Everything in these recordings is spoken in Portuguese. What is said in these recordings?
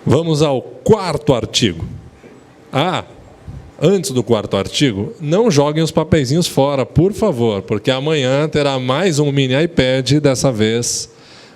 Vamos ao quarto artigo. Antes do quarto artigo, não joguem os papeizinhos fora, por favor, porque amanhã terá mais um mini iPad. Dessa vez,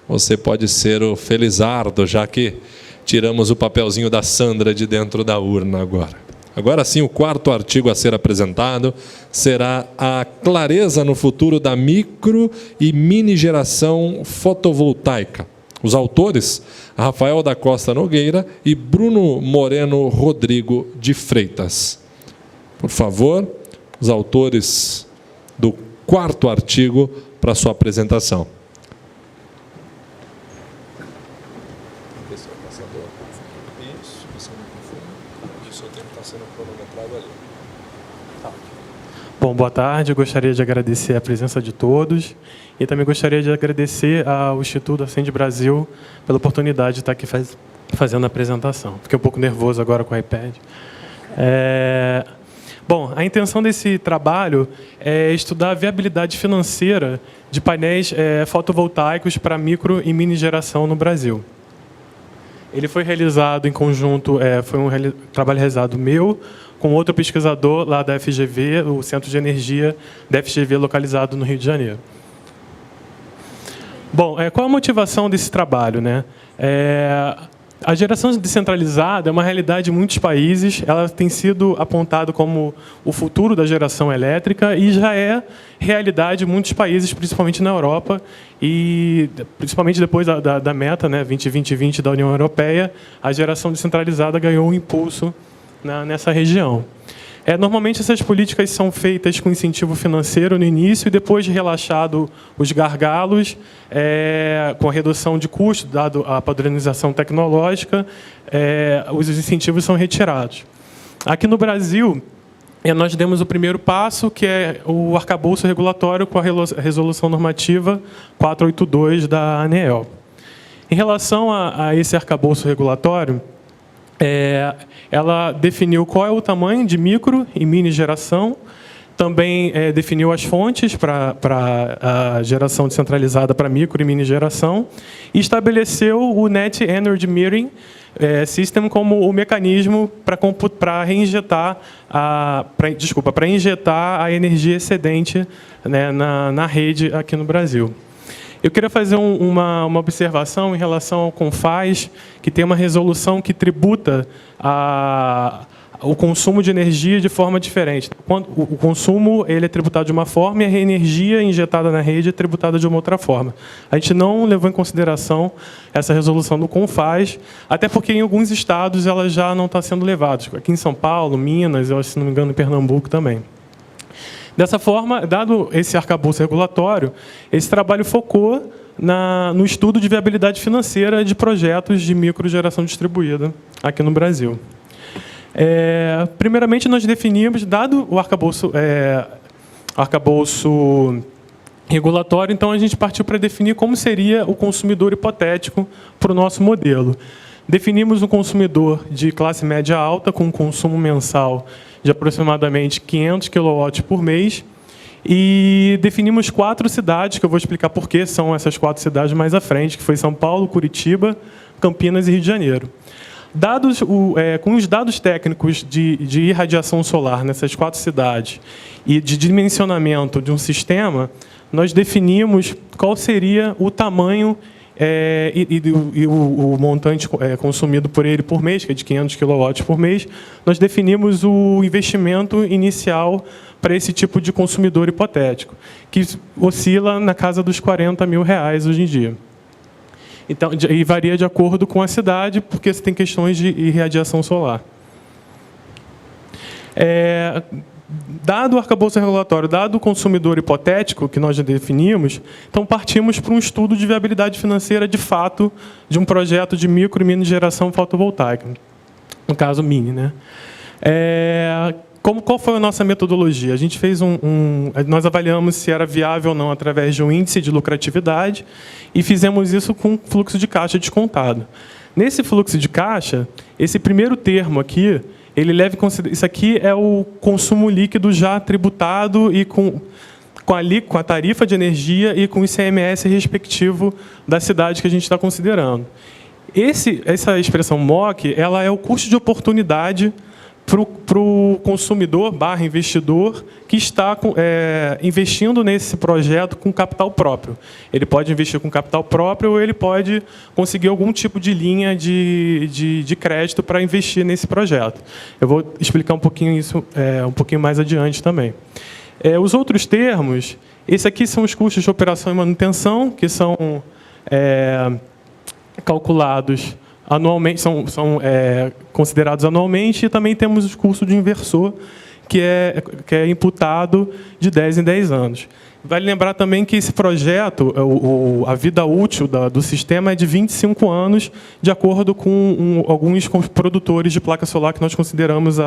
você pode ser o felizardo, já que tiramos o papelzinho da Sandra de dentro da urna agora. Agora sim, o quarto artigo a ser apresentado será a clareza no futuro da micro e mini geração fotovoltaica. Os autores, Rafael da Costa Nogueira e Bruno Moreno Rodrigo de Freitas. Por favor, os autores do quarto artigo para sua apresentação. Bom, boa tarde. Eu gostaria de agradecer a presença de todos e também gostaria de agradecer ao Instituto Acende Brasil pela oportunidade de estar aqui fazendo a apresentação. Fiquei um pouco nervoso agora com o iPad. Bom, a intenção desse trabalho é estudar a viabilidade financeira de painéis fotovoltaicos para micro e mini geração no Brasil. Ele foi realizado em conjunto, foi um trabalho realizado meu, com outro pesquisador lá da FGV, o Centro de Energia da FGV, localizado no Rio de Janeiro. Bom, qual a motivação desse trabalho, né? A geração descentralizada é uma realidade em muitos países, ela tem sido apontada como o futuro da geração elétrica e já é realidade em muitos países, principalmente na Europa, e principalmente depois da meta, né, 2020 da União Europeia, a geração descentralizada ganhou um impulso nessa região. Normalmente, essas políticas são feitas com incentivo financeiro no início e depois de relaxado os gargalos, com a redução de custo, dado a padronização tecnológica, os incentivos são retirados. Aqui no Brasil, nós demos o primeiro passo, que é o arcabouço regulatório com a resolução normativa 482 da ANEEL. Em relação a esse arcabouço regulatório, ela definiu qual é o tamanho de micro e mini geração, também definiu as fontes para a geração descentralizada para micro e mini geração e estabeleceu o Net Energy Metering System como o mecanismo para injetar a energia excedente, né, na rede aqui no Brasil. Eu queria fazer uma observação em relação ao CONFAZ, que tem uma resolução que tributa o consumo de energia de forma diferente. O consumo ele é tributado de uma forma e a energia injetada na rede é tributada de uma outra forma. A gente não levou em consideração essa resolução do CONFAZ, até porque em alguns estados ela já não está sendo levada. Aqui em São Paulo, Minas, se não me engano, em Pernambuco também. Dessa forma, dado esse arcabouço regulatório, esse trabalho focou no estudo de viabilidade financeira de projetos de microgeração distribuída aqui no Brasil. Primeiramente, nós definimos, dado o arcabouço regulatório, então a gente partiu para definir como seria o consumidor hipotético para o nosso modelo. Definimos um consumidor de classe média alta, com um consumo mensal de aproximadamente 500 kW por mês, e definimos 4 cidades, que eu vou explicar por que são essas 4 cidades mais à frente, que foi São Paulo, Curitiba, Campinas e Rio de Janeiro. Com os dados técnicos de irradiação solar nessas 4 cidades e de dimensionamento de um sistema, nós definimos qual seria o tamanho e o montante consumido por ele por mês, que é de 500 kW por mês. Nós definimos o investimento inicial para esse tipo de consumidor hipotético, que oscila na casa dos R$40 mil hoje em dia. Então, e varia de acordo com a cidade, porque você tem questões de irradiação solar. Dado o arcabouço regulatório, dado o consumidor hipotético que nós já definimos, então partimos para um estudo de viabilidade financeira de fato de um projeto de micro e mini geração fotovoltaica, no caso mini, né? Qual foi a nossa metodologia? A gente fez nós avaliamos se era viável ou não através de um índice de lucratividade e fizemos isso com fluxo de caixa descontado. Nesse fluxo de caixa, esse primeiro termo aqui, ele leva em consideração, isso aqui é o consumo líquido já tributado e com a tarifa de energia e com o ICMS respectivo da cidade que a gente está considerando. Essa expressão MOC, ela é o custo de oportunidade para o consumidor / investidor que está investindo nesse projeto com capital próprio. Ele pode investir com capital próprio ou ele pode conseguir algum tipo de linha de crédito para investir nesse projeto. Eu vou explicar um pouquinho isso um pouquinho mais adiante também. Os outros termos, esses aqui são os custos de operação e manutenção, que são calculados anualmente, são considerados anualmente, e também temos o custo de inversor, que é imputado de 10 em 10 anos. Vale lembrar também que esse projeto, a vida útil do sistema é de 25 anos, de acordo com alguns produtores de placa solar que nós consideramos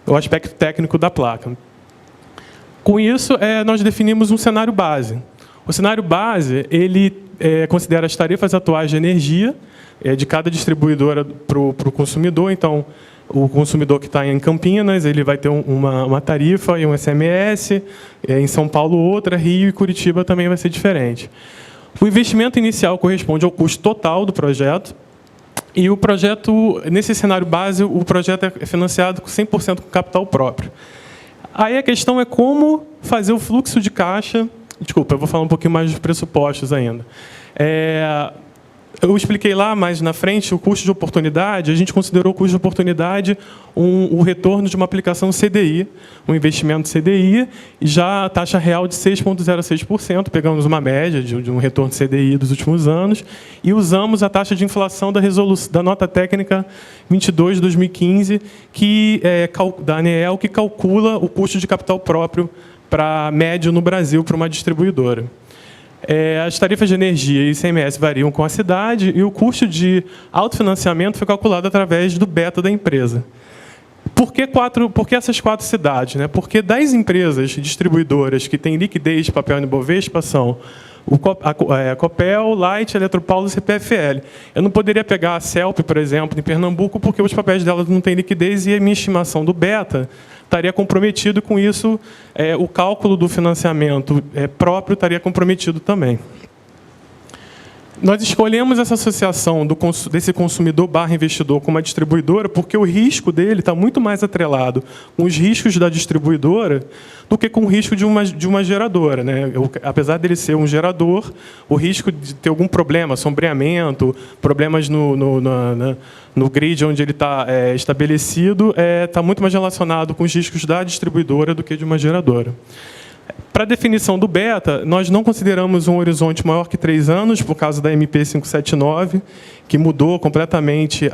o aspecto técnico da placa. Com isso, nós definimos um cenário base. O cenário base, ele considera as tarifas atuais de energia de cada distribuidora para o consumidor. Então, o consumidor que está em Campinas, ele vai ter uma tarifa e um SMS, em São Paulo outra, Rio e Curitiba também vai ser diferente. O investimento inicial corresponde ao custo total do projeto, e o projeto, nesse cenário base, o projeto é financiado 100% com capital próprio. Aí a questão é como fazer o fluxo de caixa. Desculpa, eu vou falar um pouquinho mais dos pressupostos ainda. Eu expliquei lá mais na frente o custo de oportunidade. A gente considerou o custo de oportunidade o retorno de uma aplicação CDI, um investimento CDI, e já a taxa real de 6,06%, pegamos uma média de um retorno CDI dos últimos anos, e usamos a taxa de inflação da nota técnica 22 de 2015, da ANEEL, que calcula o custo de capital próprio para médio no Brasil para uma distribuidora. As tarifas de energia e ICMS variam com a cidade, e o custo de autofinanciamento foi calculado através do beta da empresa. Por que essas 4 cidades? Porque das empresas distribuidoras que têm liquidez de papel no Ibovespa são a Copel, Light, Eletropaulo e CPFL. Eu não poderia pegar a CELP, por exemplo, em Pernambuco, porque os papéis delas não têm liquidez, e a minha estimação do beta estaria comprometido com isso, o cálculo do financiamento próprio estaria comprometido também. Nós escolhemos essa associação desse consumidor / investidor com uma distribuidora porque o risco dele está muito mais atrelado com os riscos da distribuidora do que com o risco de uma geradora. Apesar dele ser um gerador, o risco de ter algum problema, sombreamento, problemas no grid onde ele está estabelecido, está muito mais relacionado com os riscos da distribuidora do que de uma geradora. Para a definição do beta, nós não consideramos um horizonte maior que 3 anos, por causa da MP 579, que mudou completamente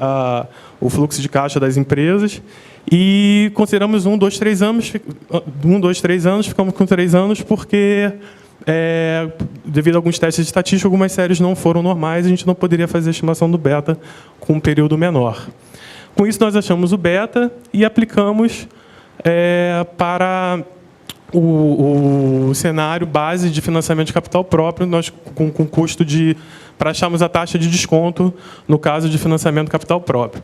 o fluxo de caixa das empresas, e consideramos 1, 2, 3 anos, ficamos com 3 anos, porque, devido a alguns testes estatísticos, algumas séries não foram normais, a gente não poderia fazer a estimação do beta com um período menor. Com isso, nós achamos o beta e aplicamos para o cenário base de financiamento de capital próprio, nós com custo para acharmos a taxa de desconto no caso de financiamento de capital próprio.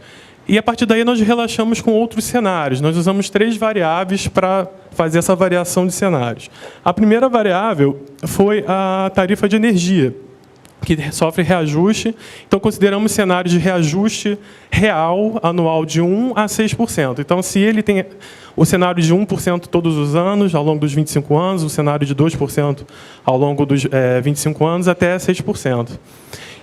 E a partir daí nós relaxamos com outros cenários. Nós usamos 3 variáveis para fazer essa variação de cenários. A primeira variável foi a tarifa de energia, que sofre reajuste. Então, consideramos cenários de reajuste real anual de 1% a 6%. Então, se ele tem o cenário de 1% todos os anos, ao longo dos 25 anos, o cenário de 2% ao longo dos 25 anos, até 6%.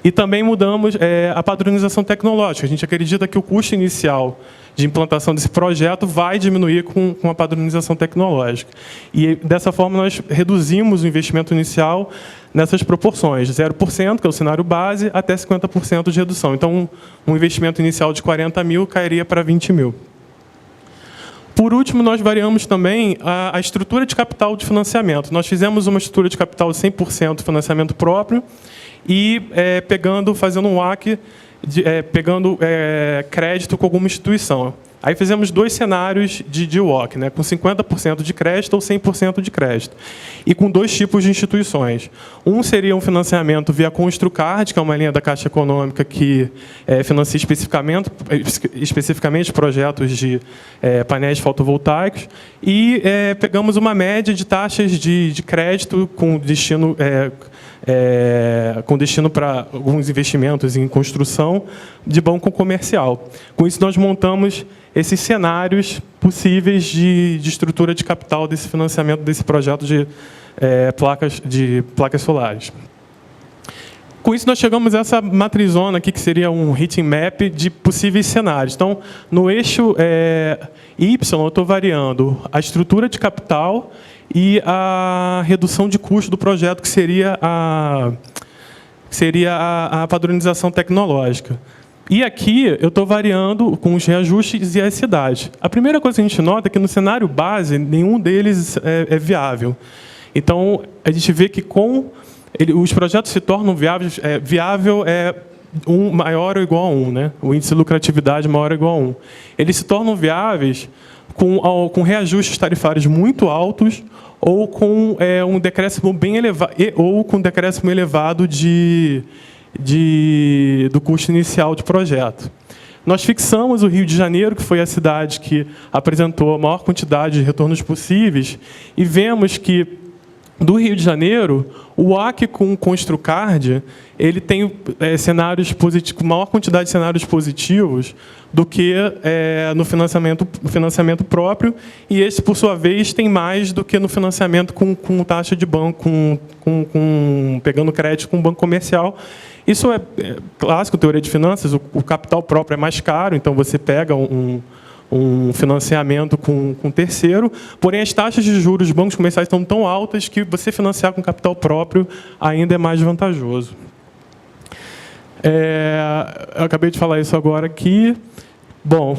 E também mudamos a padronização tecnológica. A gente acredita que o custo inicial de implantação desse projeto vai diminuir com a padronização tecnológica. E, dessa forma, nós reduzimos o investimento inicial nessas proporções, de 0%, que é o cenário base, até 50% de redução. Então, um investimento inicial de 40 mil cairia para 20 mil. Por último, nós variamos também a estrutura de capital de financiamento. Nós fizemos uma estrutura de capital de 100% financiamento próprio e fazendo um WACC, pegando crédito com alguma instituição. Aí fizemos 2 cenários de WACC, com 50% de crédito ou 100% de crédito. E com 2 tipos de instituições. Um seria um financiamento via Construcard, que é uma linha da Caixa Econômica que financia especificamente projetos de painéis fotovoltaicos. E pegamos uma média de taxas de crédito com destino com destino para alguns investimentos em construção de banco comercial. Com isso, nós montamos esses cenários possíveis de estrutura de capital desse financiamento desse projeto de placas solares. Com isso, nós chegamos a essa matrizona aqui, que seria um heat map de possíveis cenários. Então, no eixo Y, eu estou variando a estrutura de capital e a redução de custo do projeto, que seria a padronização tecnológica. E aqui eu estou variando com os reajustes e as cidades. A primeira coisa que a gente nota é que no cenário base, nenhum deles é viável. Então, a gente vê que os projetos se tornam viáveis. Viável é 1 maior ou igual a 1, né? O índice de lucratividade maior ou igual a 1. Eles se tornam viáveis com reajustes tarifários muito altos ou com um decréscimo bem elevado, ou com decréscimo elevado do custo inicial de projeto. Nós fixamos o Rio de Janeiro, que foi a cidade que apresentou a maior quantidade de retornos possíveis, e vemos que, do Rio de Janeiro, o AC com o Construcard, ele tem cenários positivos, maior quantidade de cenários positivos do que no financiamento próprio, e esse, por sua vez, tem mais do que no financiamento com taxa de banco, pegando crédito com banco comercial. Isso é clássico, teoria de finanças, o capital próprio é mais caro, então você pega um financiamento com terceiro, porém as taxas de juros dos bancos comerciais estão tão altas que você financiar com capital próprio ainda é mais vantajoso. Eu acabei de falar isso agora aqui. Bom,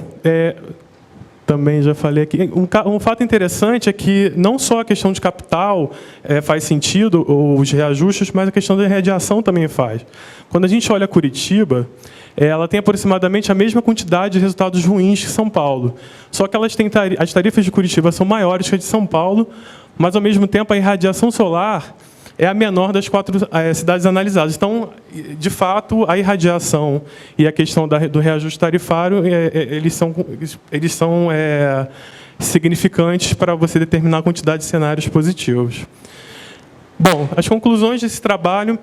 também já falei aqui. Um fato interessante é que não só a questão de capital faz sentido, os reajustes, mas a questão da radiação também faz. Quando a gente olha Curitiba, ela tem aproximadamente a mesma quantidade de resultados ruins que São Paulo. Só que as tarifas de Curitiba são maiores que as de São Paulo, mas, ao mesmo tempo, a irradiação solar é a menor das 4 cidades analisadas. Então, de fato, a irradiação e a questão do reajuste tarifário, eles são significantes para você determinar a quantidade de cenários positivos. Bom, as conclusões desse trabalho,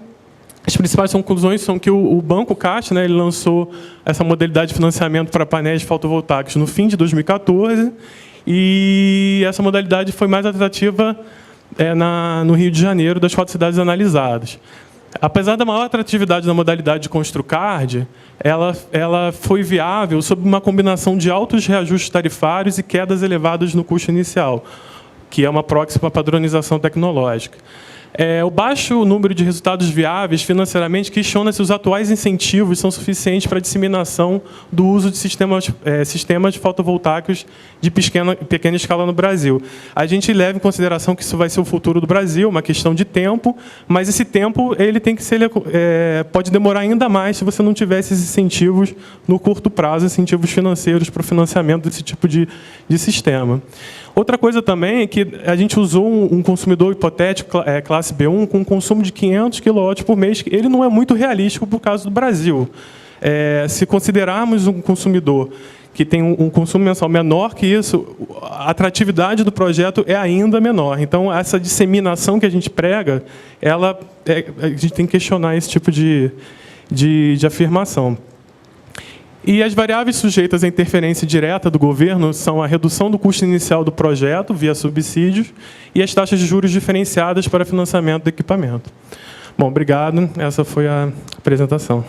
as principais conclusões são que o Banco Caixa, né, ele lançou essa modalidade de financiamento para painéis fotovoltaicos no fim de 2014, e essa modalidade foi mais atrativa no Rio de Janeiro, das 4 cidades analisadas. Apesar da maior atratividade da modalidade de Construcard, ela foi viável sob uma combinação de altos reajustes tarifários e quedas elevadas no custo inicial, que é uma próxima padronização tecnológica. O baixo número de resultados viáveis financeiramente questiona se os atuais incentivos são suficientes para a disseminação do uso de sistemas fotovoltaicos de pequena escala no Brasil. A gente leva em consideração que isso vai ser o futuro do Brasil, uma questão de tempo, mas esse tempo ele tem que ser, pode demorar ainda mais se você não tiver esses incentivos no curto prazo, incentivos financeiros para o financiamento desse tipo de sistema. Outra coisa também é que a gente usou um consumidor hipotético, classe B1, com um consumo de 500 kW por mês. Ele não é muito realístico por causa do Brasil. Se considerarmos um consumidor que tem um consumo mensal menor que isso, a atratividade do projeto é ainda menor. Então, essa disseminação que a gente prega, a gente tem que questionar esse tipo de afirmação. E as variáveis sujeitas à interferência direta do governo são a redução do custo inicial do projeto, via subsídios, e as taxas de juros diferenciadas para financiamento do equipamento. Bom, obrigado. Essa foi a apresentação.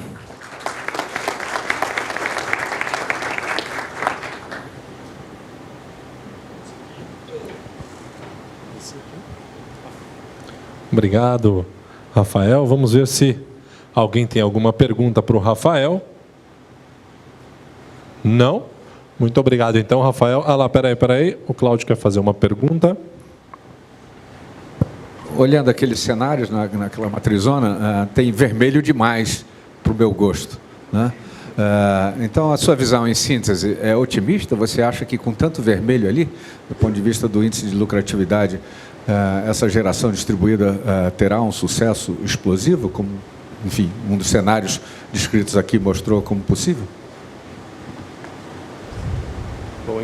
Obrigado, Rafael. Vamos ver se alguém tem alguma pergunta para o Rafael. Não? Muito obrigado, então, Rafael. Peraí. O Cláudio quer fazer uma pergunta. Olhando aqueles cenários naquela matrizona, tem vermelho demais para o meu gosto, né? Então, a sua visão, em síntese, é otimista? Você acha que, com tanto vermelho ali, do ponto de vista do índice de lucratividade, essa geração distribuída terá um sucesso explosivo, como, enfim, um dos cenários descritos aqui mostrou como possível? Bom,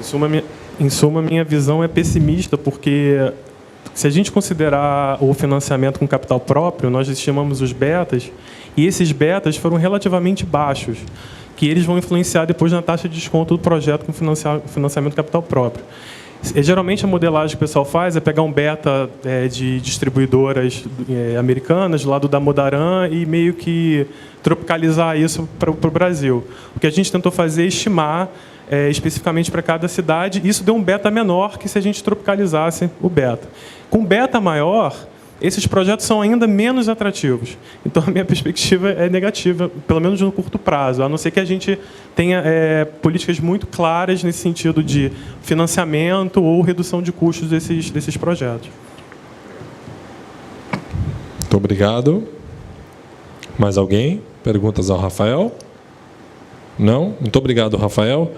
em suma, minha visão é pessimista, porque Se a gente considerar o financiamento com capital próprio, nós estimamos os betas, e esses betas foram relativamente baixos, que eles vão influenciar depois na taxa de desconto do projeto com financiamento com capital próprio. Geralmente, a modelagem que o pessoal faz é pegar um beta de distribuidoras americanas, do lado da Modaran, e meio que tropicalizar isso para o Brasil. O que a gente tentou fazer é estimar especificamente para cada cidade. Isso deu um beta menor que se a gente tropicalizasse o beta. Com beta maior, esses projetos são ainda menos atrativos. Então, a minha perspectiva é negativa, pelo menos no curto prazo, a não ser que a gente tenha políticas muito claras nesse sentido de financiamento ou redução de custos desses projetos. Muito obrigado. Mais alguém? Perguntas ao Rafael? Não? Muito obrigado, Rafael.